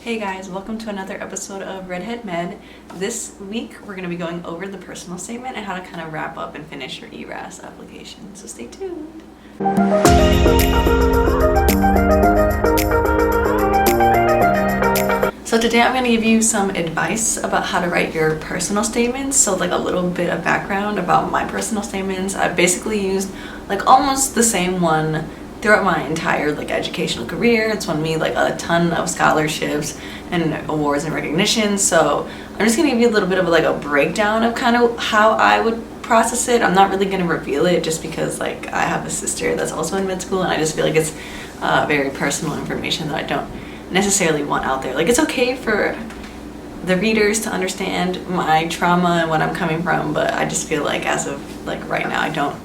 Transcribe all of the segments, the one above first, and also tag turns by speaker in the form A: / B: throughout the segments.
A: Hey guys, welcome to another episode of Redhead Med. This week we're going to be going over the personal statement and how to kind of wrap up and finish your ERAS application, so stay tuned. So today I'm going to give you some advice about how to write your personal statements. So like a little bit of background about my personal statements. I've basically used like almost the same one throughout my entire like educational career. It's won me like a ton of scholarships and awards and recognition. So I'm just gonna give you a little bit of like a breakdown of kind of how I would process it. I'm not really gonna reveal it just because like I have a sister that's also in med school and I just feel like it's very personal information that I don't necessarily want out there. Like it's okay for the readers to understand my trauma and what I'm coming from, but I just feel like as of like right now I don't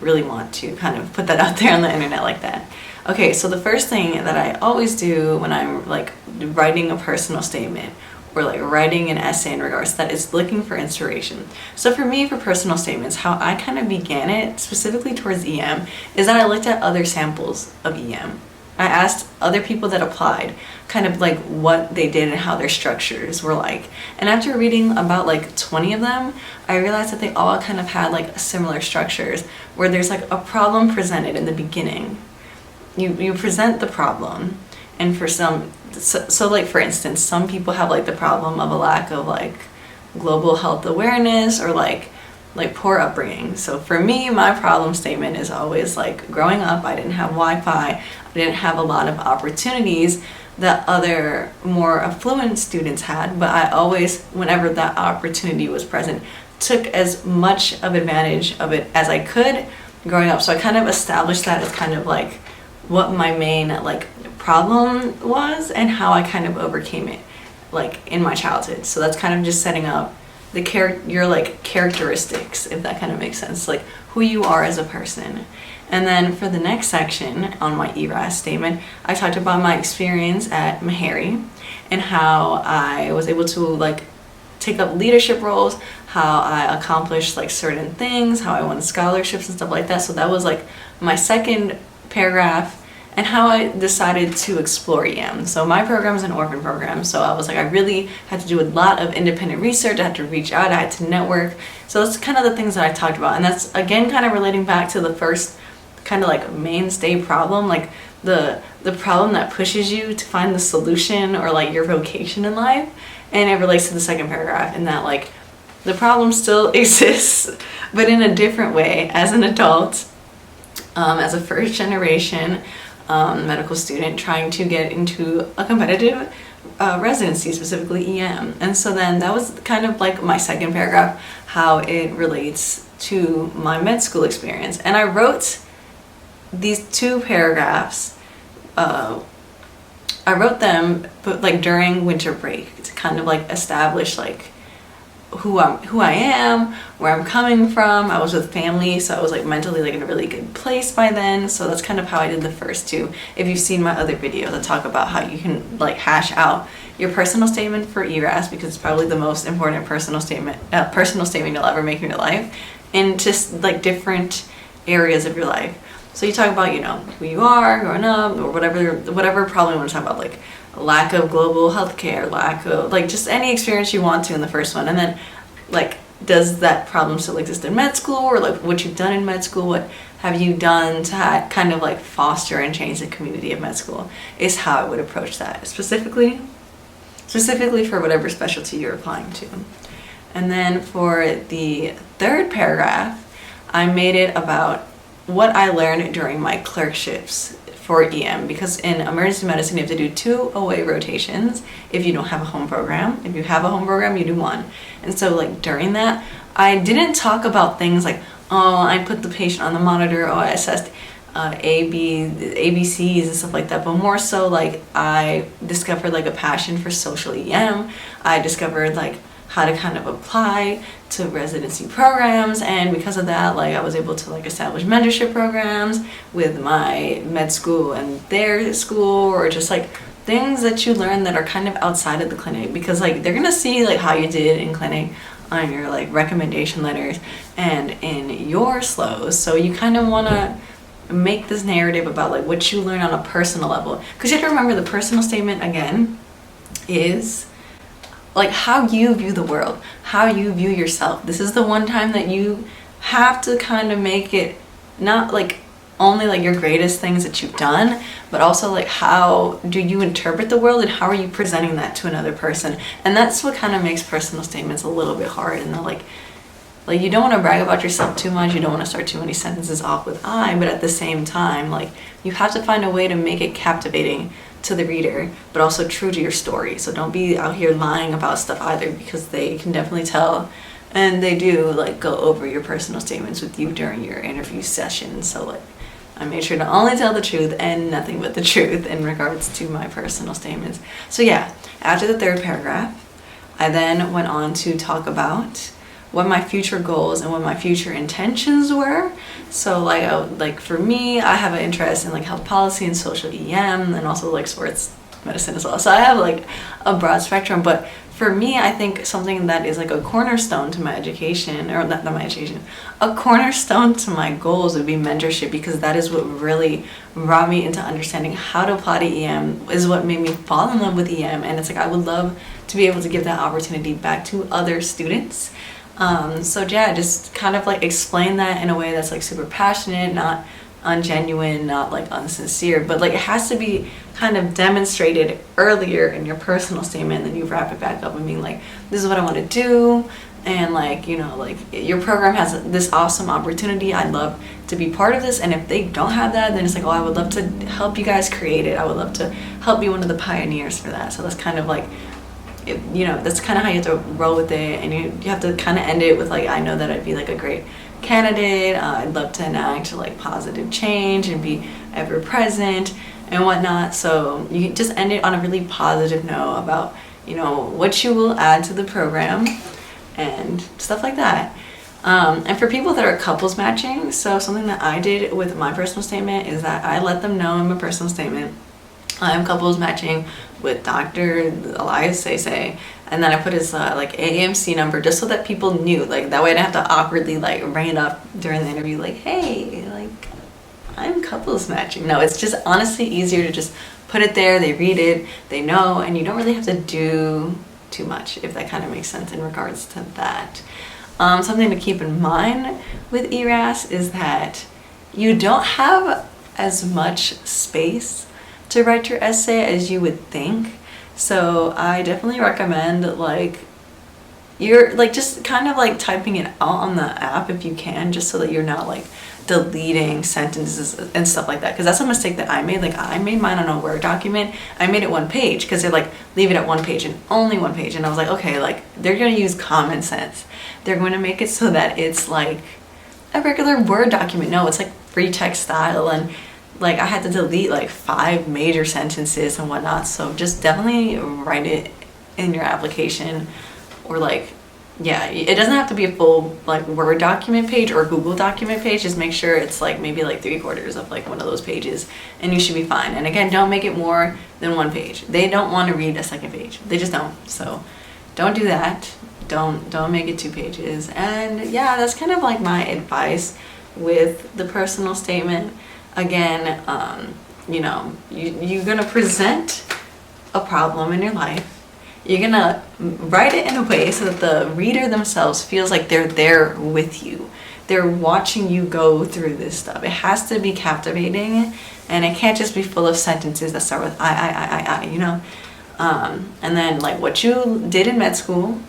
A: really want to kind of put that out there on the internet like that. Okay, so the first thing that I always do when I'm like writing a personal statement or like writing an essay in regards to that is looking for inspiration. So for me, for personal statements, how I kind of began it specifically towards EM is that I looked at other samples of EM. I asked other people that applied kind of like what they did and how their structures were like. And after reading about like 20 of them, I realized that they all kind of had like similar structures where there's like a problem presented in the beginning. You present the problem, and for some, so like for instance, some people have like the problem of a lack of like global health awareness or like poor upbringing. So for me, my problem statement is always like growing up, I didn't have Wi-Fi, I didn't have a lot of opportunities that other more affluent students had, but I always, whenever that opportunity was present, took as much of advantage of it as I could growing up. So I kind of established that as kind of like what my main like problem was and how I kind of overcame it like in my childhood. So that's kind of just setting up your like characteristics, if that kind of makes sense, like who you are as a person. And then for the next section on my ERAS statement, I talked about my experience at Meharry and how I was able to like take up leadership roles, how I accomplished like certain things, how I won scholarships and stuff like that. So that was like my second paragraph, and how I decided to explore EM. So my program is an orphan program, so I was like, I really had to do a lot of independent research, I had to reach out, I had to network. So that's kind of the things that I talked about, and that's again kind of relating back to the first kind of like mainstay problem, like the problem that pushes you to find the solution or like your vocation in life. And it relates to the second paragraph in that like the problem still exists, but in a different way as an adult, as a first generation medical student trying to get into a competitive residency, specifically EM. And so then that was kind of like my second paragraph, how it relates to my med school experience. And I wrote these two paragraphs, I wrote them but like during winter break to kind of like establish like who I am, where I'm coming from. I was with family, so I was like mentally like in a really good place by then. So that's kind of how I did the first two. If you've seen my other videos that talk about how you can like hash out your personal statement for ERAS, because it's probably the most important personal statement you'll ever make in your life, in just like different areas of your life. So you talk about, you know, who you are growing up, or whatever problem you want to talk about, like lack of global healthcare, lack of like just any experience you want to in the first one. And then like, does that problem still exist in med school, or like what you've done in med school, what have you done to kind of like foster and change the community of med school, is how I would approach that specifically for whatever specialty you're applying to. And then for the third paragraph, I made it about what I learned during my clerkships for EM, because in emergency medicine you have to do 2 away rotations if you don't have a home program. If you have a home program, you do 1. And so like during that, I didn't talk about things like, oh, I put the patient on the monitor, oh, I assessed ABCs and stuff like that, but more so like I discovered like a passion for social EM. I discovered like how to kind of apply to residency programs, and because of that, like I was able to like establish mentorship programs with my med school and their school, or just like things that you learn that are kind of outside of the clinic, because like they're gonna see like how you did in clinic on your like recommendation letters and in your slows. So you kind of want to make this narrative about like what you learn on a personal level, because you have to remember the personal statement again is like how you view the world, how you view yourself. This is the one time that you have to kind of make it not like only like your greatest things that you've done, but also like how do you interpret the world and how are you presenting that to another person. And that's what kind of makes personal statements a little bit hard. And like you don't want to brag about yourself too much, you don't want to start too many sentences off with I, but at the same time, like you have to find a way to make it captivating to the reader, but also true to your story. So don't be out here lying about stuff either, because they can definitely tell, and they do like go over your personal statements with you during your interview session. So like I made sure to only tell the truth and nothing but the truth in regards to my personal statements. So yeah, after the third paragraph, I then went on to talk about what my future goals and what my future intentions were. So like for me, I have an interest in like health policy and social EM, and also like sports medicine as well. So I have like a broad spectrum, but for me, I think something that is like a cornerstone to my education, or not my education, a cornerstone to my goals would be mentorship, because that is what really brought me into understanding how to apply to EM, is what made me fall in love with EM. And it's like I would love to be able to give that opportunity back to other students. So yeah, just kind of like explain that in a way that's like super passionate, not ungenuine, not like unsincere, but like it has to be kind of demonstrated earlier in your personal statement, and then you wrap it back up and being like, this is what I want to do, and like, you know, like your program has this awesome opportunity, I'd love to be part of this. And if they don't have that, then it's like, oh, I would love to help you guys create it, I would love to help be one of the pioneers for that. So that's kind of like, you know, that's kind of how you have to roll with it, and you have to kind of end it with like, I know that I'd be like a great candidate, I'd love to enact like positive change and be ever present and whatnot. So you just end it on a really positive note about, you know, what you will add to the program and stuff like that. And for people that are couples matching, so something that I did with my personal statement is that I let them know in my personal statement I'm couples matching with Dr. Elias Say, and then I put his like AAMC number, just so that people knew, like that way I didn't have to awkwardly like bring it up during the interview, like, hey, like I'm couples matching. No, it's just honestly easier to just put it there, they read it, they know, and you don't really have to do too much, if that kind of makes sense in regards to that. Something to keep in mind with ERAS is that you don't have as much space to write your essay as you would think. So I definitely recommend like you're like just kind of like typing it out on the app if you can, just so that you're not like deleting sentences and stuff like that, because that's a mistake that I made. Like I made mine on a Word document, I made it one page because they're like leave it at one page and only one page, and I was like, okay, like they're going to use common sense, they're going to make it so that it's like a regular Word document. No, it's like free text style, and like I had to delete like 5 major sentences and whatnot. So just definitely write it in your application, or like, yeah, it doesn't have to be a full like Word document page or Google document page. Just make sure it's like maybe like 3/4 of like one of those pages, and you should be fine. And again, don't make it more than 1 page. They don't want to read a second page, they just don't. So don't do that. Don't make it 2 pages. And yeah, that's kind of like my advice with the personal statement. Again, you know, you're gonna present a problem in your life. You're gonna write it in a way so that the reader themselves feels like they're there with you. They're watching you go through this stuff. It has to be captivating, and it can't just be full of sentences that start with I, you know? And then like what you did in med school,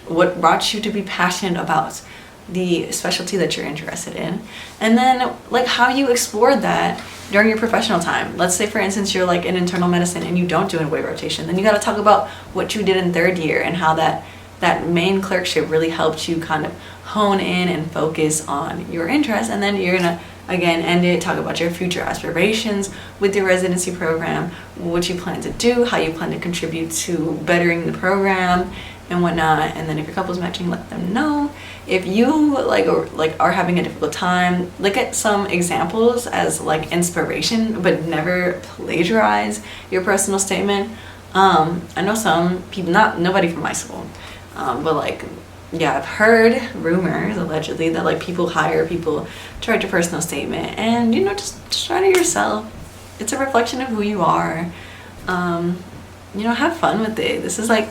A: what brought you to be passionate about the specialty that you're interested in, and then like how you explored that during your professional time. Let's say for instance you're like in internal medicine and you don't do a weight rotation, then you got to talk about what you did in 3rd year and how that main clerkship really helped you kind of hone in and focus on your interests. And then you're gonna again end it, talk about your future aspirations with your residency program, what you plan to do, how you plan to contribute to bettering the program and whatnot. And then if you're couples matching, let them know. If you are having a difficult time, look at some examples as like inspiration, but never plagiarize your personal statement. I know some people, nobody from my school, but like, yeah, I've heard rumors allegedly that like people hire people to write your personal statement, and you know, just write it yourself. It's a reflection of who you are. you know, have fun with it. This is like,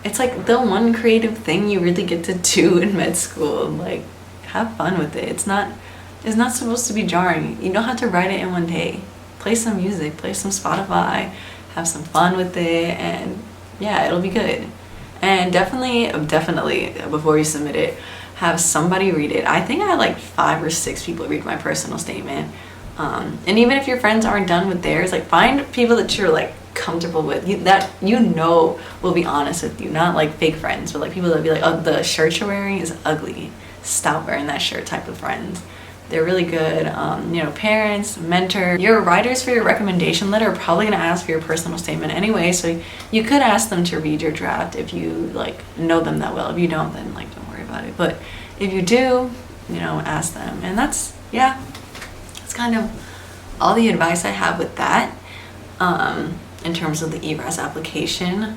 A: it's like the one creative thing you really get to do in med school. Like, have fun with it. It's not supposed to be jarring. You don't have to write it in one day. Play some music, play some Spotify, have some fun with it, and yeah, it'll be good. And definitely before you submit it, have somebody read it. I think I had like 5 or 6 people read my personal statement. And even if your friends aren't done with theirs, like find people that you're like comfortable with, that you know will be honest with you, not like fake friends, but like people that be like, oh, the shirt you're wearing is ugly, stop wearing that shirt type of friends. They're really good. You know, parents, mentor, your writers for your recommendation letter are probably going to ask for your personal statement anyway, so you could ask them to read your draft if you like know them that well. If you don't, then like don't worry about it. But if you do, you know, ask them. And that's kind of all the advice I have with that. In terms of the ERAS application,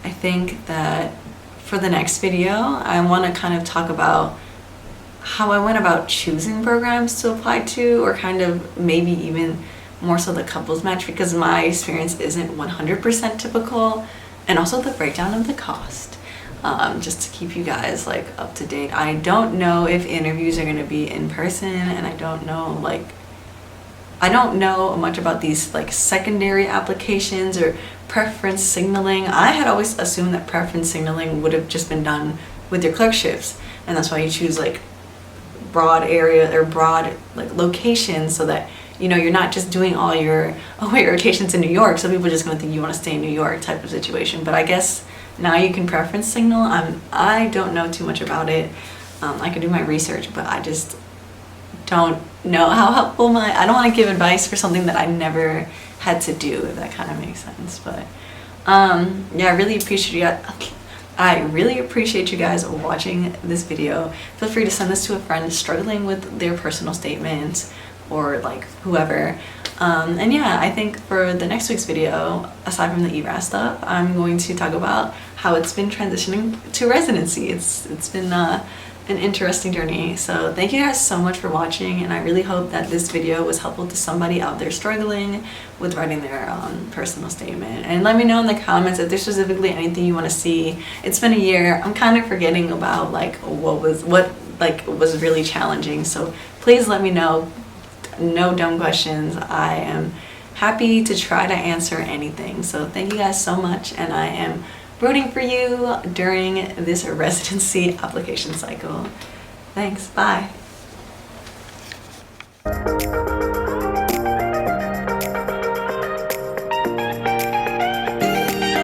A: I think that for the next video, I want to kind of talk about how I went about choosing programs to apply to, or kind of maybe even more so the couples match, because my experience isn't 100% typical, and also the breakdown of the cost, just to keep you guys like up to date. I don't know if interviews are going to be in person, and I don't know much about these like secondary applications or preference signaling. I had always assumed that preference signaling would have just been done with your clerkships, and that's why you choose like broad area or broad like locations, so that you know you're not just doing all your away rotations in New York, so people are just going to think you want to stay in New York type of situation. But I guess now you can preference signal. I don't know too much about it. I could do my research, but I just don't know how helpful I don't want to give advice for something that I never had to do, if that kind of makes sense. But yeah, I really appreciate you guys watching this video. Feel free to send this to a friend struggling with their personal statement, or like whoever. And yeah, I think for the next week's video, aside from the ERAS stuff, I'm going to talk about how it's been transitioning to residency. It's been an interesting journey. So thank you guys so much for watching, and I really hope that this video was helpful to somebody out there struggling with writing their personal statement. And let me know in the comments if there's specifically anything you want to see. It's been a year. I'm kind of forgetting about like what was really challenging, so please let me know. No dumb questions. I am happy to try to answer anything. So thank you guys so much, and I am rooting for you during this residency application cycle. Thanks, bye.